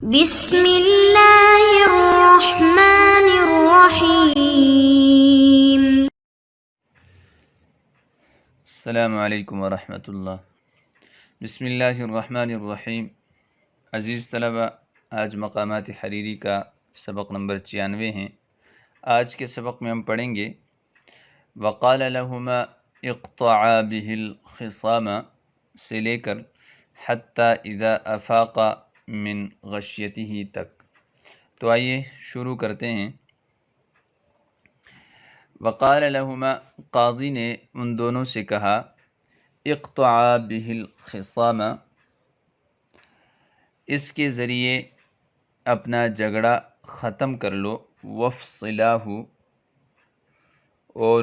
بسم اللہ الرحمن الرحیم۔ السلام علیکم ورحمۃ اللہ۔ بسم اللہ الرحمن الرحیم۔ عزیز طلبہ، آج مقامات حریری کا سبق نمبر 96 ہیں۔ آج کے سبق میں ہم پڑھیں گے وقال لهما اقطعا به الخصام سے لے کر حتی اذا افاق من غشیته تک۔ تو آئیے شروع کرتے ہیں۔ وقال لهما، قاضی نے ان دونوں سے کہا، اقطعا به الخصام، اس کے ذریعے اپنا جھگڑا ختم کر لو، وفصلاہ، اور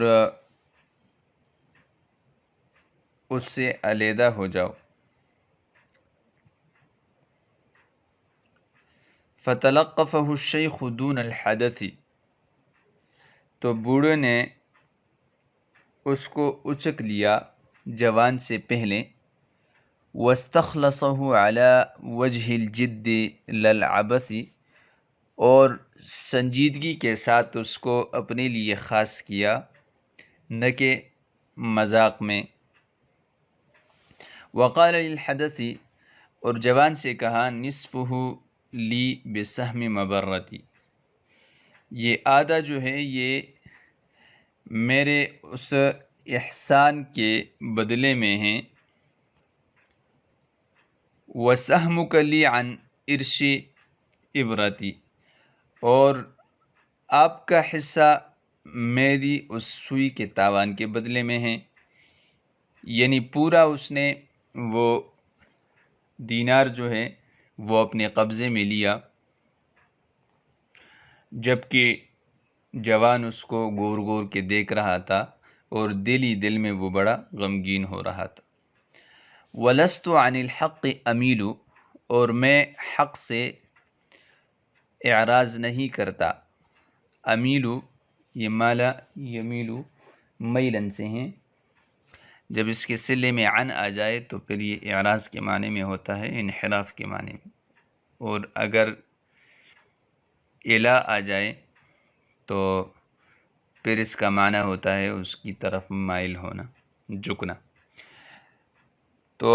اس سے علیحدہ ہو جاؤ۔ فتلقفہ الشیخ دون الحدث، تو بوڑھے نے اس کو اچک لیا جوان سے پہلے، واستخلصہ علی وجہ الجد للعبث، اور سنجیدگی کے ساتھ اس کو اپنے لیے خاص کیا، نہ کہ مذاق میں۔ وقال للحدث، اور جوان سے کہا، نصفہ لی بسہم مبرتی، یہ آدھا جو ہے یہ میرے اس احسان کے بدلے میں ہیں۔ وسہمک لی عن ارش عبرتی، اور آپ کا حصہ میری اس سوئی کے تاوان کے بدلے میں ہے۔ یعنی پورا اس نے وہ دینار جو ہے وہ اپنے قبضے میں لیا، جبکہ جوان اس کو غور غور کے دیکھ رہا تھا اور دل ہی دل میں وہ بڑا غمگین ہو رہا تھا۔ وَلَسْتُ عَنِ الْحَقِّ أَمِيلُ، اور میں حق سے اعراض نہیں کرتا۔ امیلو، یہ مالا یمیلو میلن سے ہیں، جب اس کے صلے میں عن آ جائے تو پھر یہ اعراض کے معنی میں ہوتا ہے، انحراف کے معنی میں، اور اگر الا آ جائے تو پھر اس کا معنی ہوتا ہے اس کی طرف مائل ہونا، جھکنا۔ تو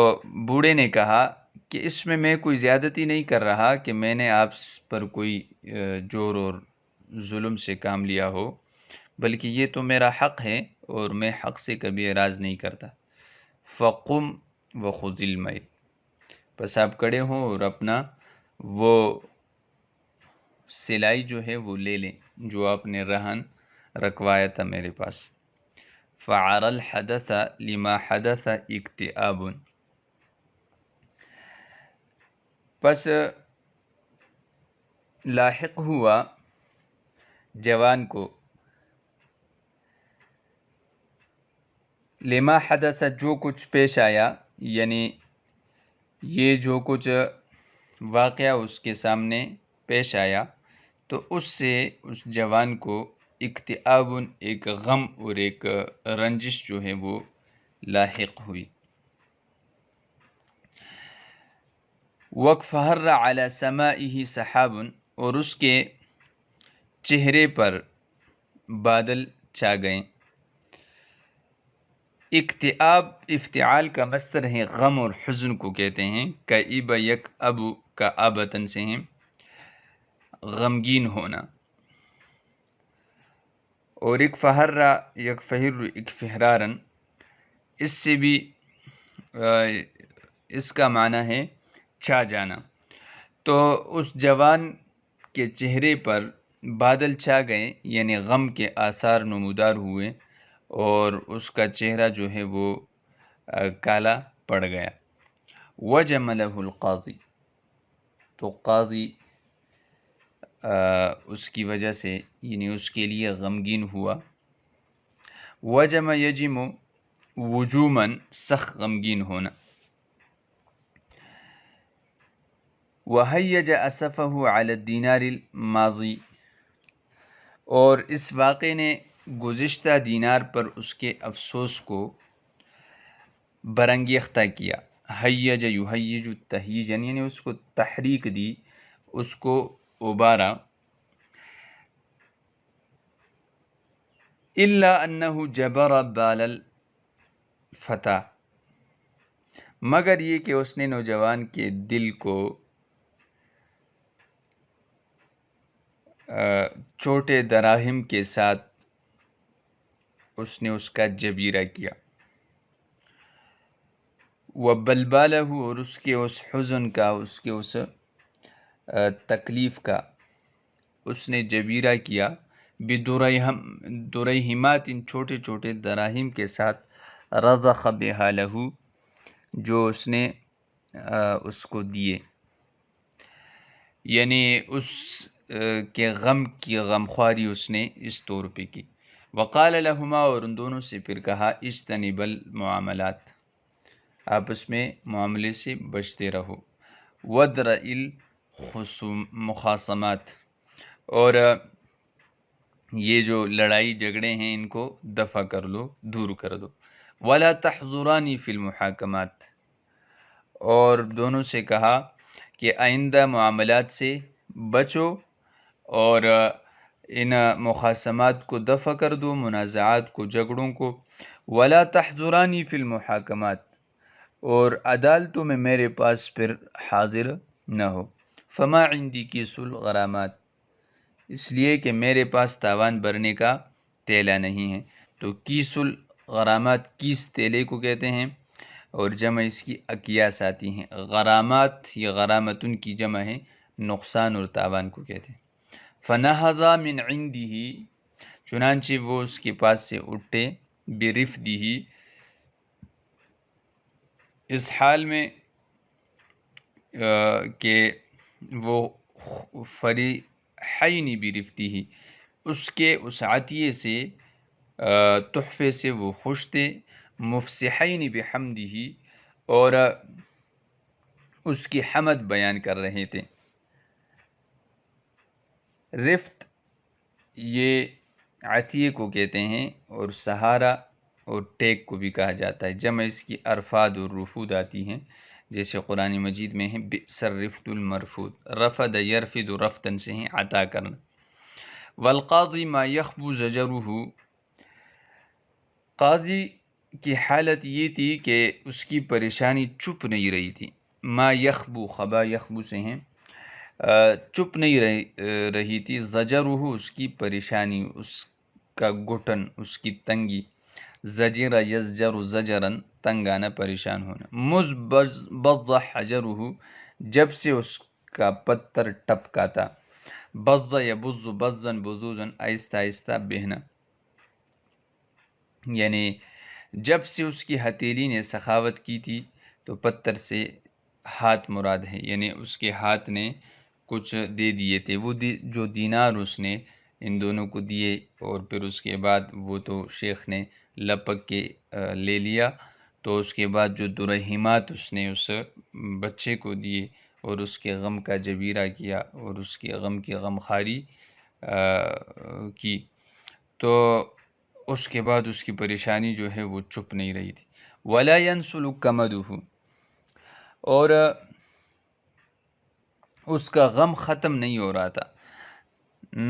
بوڑھے نے کہا کہ اس میں کوئی زیادتی نہیں کر رہا کہ میں نے آپ پر کوئی جور اور ظلم سے کام لیا ہو، بلکہ یہ تو میرا حق ہے اور میں حق سے کبھی اعراض نہیں کرتا۔ فقم وخذ المیل، پس آپ کھڑے ہوں اور اپنا وہ سلائی جو ہے وہ لے لیں جو آپ نے رہن رکھوایا تھا میرے پاس۔ فعر الحدث لما حدث اکتئاب، پس لاحق ہوا جوان کو لما حدث، جو کچھ پیش آیا، یعنی یہ جو کچھ واقعہ اس کے سامنے پیش آیا تو اس سے اس جوان کو اکتئاب، ایک غم اور ایک رنجش جو ہے وہ لاحق ہوئی۔ وَفَهَرَّ عَلَى سَمَائِهِ سَحَابٌ، اور اس کے چہرے پر بادل چھا گئے۔ اکتئاب افتعال کا مصدر ہے، غم اور حزن کو کہتے ہیں۔ کئب یک ابو کا آبتن سے ہیں، غمگین ہونا۔ اور اکفہر یکفہر اکفہرارن، اس سے بھی اس کا معنی ہے چھا جانا۔ تو اس جوان کے چہرے پر بادل چھا گئے، یعنی غم کے آثار نمودار ہوئے اور اس کا چہرہ جو ہے وہ کالا پڑ گیا۔ وجم لہ القاضی، تو قاضی اس کی وجہ سے یعنی اس کے لیے غمگین ہوا۔ وجم یجم وجوماً، سخت غمگین ہونا۔ وہیج اسفہ علی الدینار الماضی، اور اس واقعے نے گزشتہ دینار پر اس کے افسوس کو برانگیختہ کیا۔ ہیج یہیج تہیجن، یعنی اس کو تحریک دی اس کو ابارا، الا انہ جبر بال الفتى، مگر یہ کہ اس نے نوجوان کے دل کو چھوٹے دراہم کے ساتھ اس نے اس کا جبیرہ کیا، وَبَلْبَالَهُ، اور اس کے اس حزن کا، اس کے اس تکلیف کا اس نے جبیرہ کیا، بدرہمات، ان چھوٹے چھوٹے دراہم کے ساتھ، رضخ بہا لہو، جو اس نے اس کو دیے، یعنی اس کے غم کی غمخواری اس نے اس طور پہ کی۔ وقال لہما، اور ان دونوں سے پھر کہا، اجتنب المعاملات، آپس میں معاملے سے بچتے رہو، ودرء المخاصمات، اور یہ جو لڑائی جھگڑے ہیں ان کو دفع کر لو، دور کر دو، ولا تحضرانی فی المحاکمات، اور دونوں سے کہا کہ آئندہ معاملات سے بچو اور ان مخاصمات کو دفع کر دو، منازعات کو، جھگڑوں کو، ولا تحضرانی فی المحاکمات، اور عدالتوں میں میرے پاس پھر حاضر نہ ہو، فما عندی کیس الغرامات، اس لیے کہ میرے پاس تاوان بھرنے کا تیلا نہیں ہے۔ تو کیس الغرامات، کیس تیلے کو کہتے ہیں، اور جمع اس کی اکیاس آتی ہیں، غرامات یہ غرامتن کی جمع ہے، نقصان اور تاوان کو کہتے ہیں۔ فنہضا من عندہ، چنانچہ وہ اس کے پاس سے اٹھے، برفدہ، اس حال میں کہ وہ فریحین برفدہ، اس کے اس عطیے سے، تحفے سے وہ خوش تھے، مفسحین بحمدہ، اور اس کی حمد بیان کر رہے تھے۔ رفت یہ عطیے کو کہتے ہیں، اور سہارا اور ٹیک کو بھی کہا جاتا ہے، جمع اس کی ارفاد اور رفود آتی ہیں، جیسے قرآن مجید میں ہے بئس الرفد المرفود، رفد یرفد رفتن سے ہیں عطا کرنا۔ والقاضی ما یخبو زجرہ، قاضی کی حالت یہ تھی کہ اس کی پریشانی چپ نہیں رہی تھی، ما یخبو، خبا یخبو سے ہیں، چپ نہیں رہی تھی، زجرہ اس کی پریشانی، اس کا گھٹن، اس کی تنگی، زجر یزجر زجرن، تنگ آنا، پریشان ہونا، مذ بض حجرہ، جب سے اس کا پتھر ٹپکا تھا، بض یبض بضن بزوزن، آہستہ آہستہ بہنا، یعنی جب سے اس کی ہتھیلی نے سخاوت کی تھی، تو پتھر سے ہاتھ مراد ہے، یعنی اس کے ہاتھ نے کچھ دے دیے تھے، وہ جو دینار اس نے ان دونوں کو دیے، اور پھر اس کے بعد وہ تو شیخ نے لپک کے لے لیا، تو اس کے بعد جو درہمات اس نے اس بچے کو دیے، اور اس کے غم کا جبیرہ کیا، اور اس کے غم کی غمخواری کی، تو اس کے بعد اس کی پریشانی جو ہے وہ چپ نہیں رہی تھی۔ ولا ينسل کمدہ، اور اس کا غم ختم نہیں ہو رہا تھا،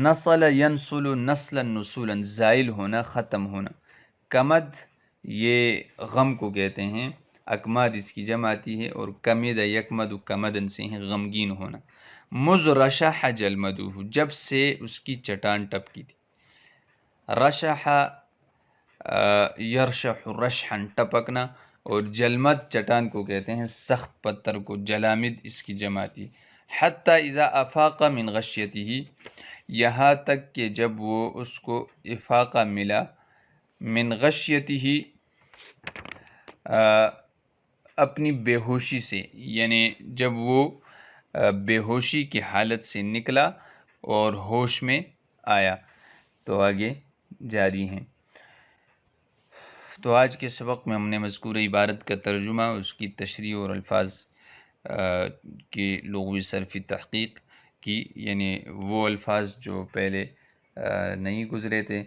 نسل ینسل نسلا نسولا، زائل ہونا، ختم ہونا، کمد یہ غم کو کہتے ہیں، اکماد اس کی جمع آتی ہے، اور کمد یکمد کمدن سے ہیں غمگین ہونا، مذ رشح جلمدہ، جب سے اس کی چٹان ٹپکی تھی، رشح یرشح رشحا، ٹپکنا، اور جلمد چٹان کو کہتے ہیں، سخت پتھر کو، جلامد اس کی جمع آتی، حتی اذا افاق من غشیتہ، یہاں تک کہ جب وہ اس کو افاقہ ملا، من غشیتہ اپنی بے ہوشی سے، یعنی جب وہ بے ہوشی کی حالت سے نکلا اور ہوش میں آیا، تو آگے جاری ہیں۔ تو آج کے سبق میں ہم نے مذکورہ عبارت کا ترجمہ، اس کی تشریح اور الفاظ کی لغوی صرفی تحقیق کی، یعنی وہ الفاظ جو پہلے نہیں گزرے تھے،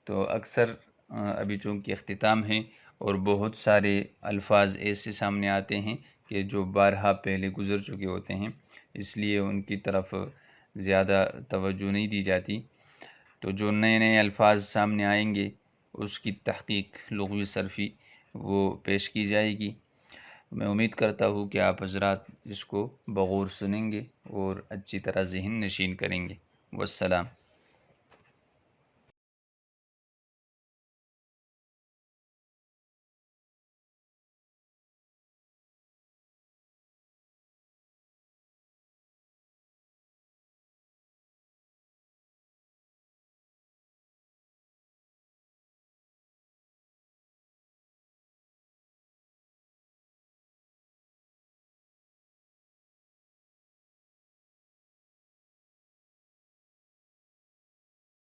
تو اکثر ابھی چونکہ اختتام ہیں اور بہت سارے الفاظ ایسے سامنے آتے ہیں کہ جو بارہا پہلے گزر چکے ہوتے ہیں، اس لیے ان کی طرف زیادہ توجہ نہیں دی جاتی۔ تو جو نئے نئے الفاظ سامنے آئیں گے اس کی تحقیق لغوی صرفی وہ پیش کی جائے گی۔ میں امید کرتا ہوں کہ آپ حضرات اس کو بغور سنیں گے اور اچھی طرح ذہن نشین کریں گے۔ والسلام۔